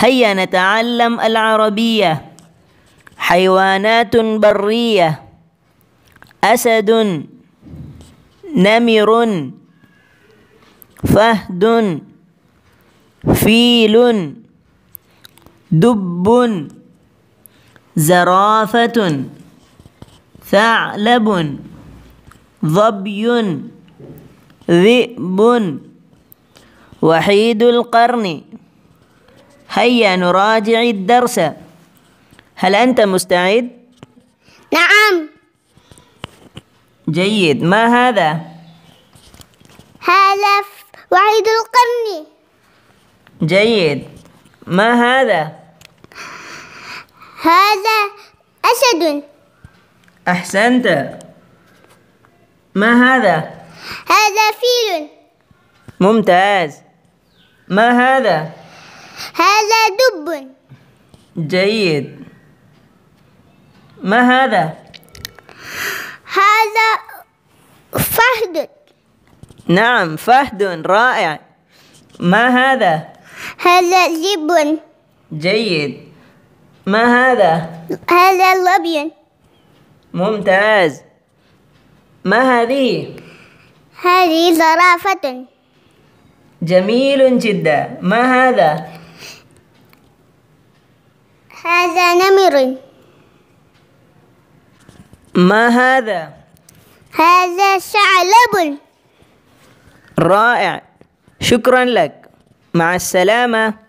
هيا نتعلم العربية. حيوانات برية: أسد، نمر، فهد، فيل، دب، زرافة، ثعلب، ظبي، ذئب، وحيد القرن. هيا نراجع الدرس. هل أنت مستعد؟ نعم. جيد. ما هذا؟ هذا وحيد القرن. جيد. ما هذا؟ هذا أسد. أحسنت. ما هذا؟ هذا فيل. ممتاز. ما هذا؟ هذا دب. جيد. ما هذا؟ هذا فهد. نعم، فهد. رائع. ما هذا؟ هذا ذئب. جيد. ما هذا؟ هذا ظبي. ممتاز. ما هذه؟ هذه زرافة. جميل جدا. ما هذا؟ هذا نمر. ما هذا؟ هذا ثعلب. رائع. شكرا لك. مع السلامة.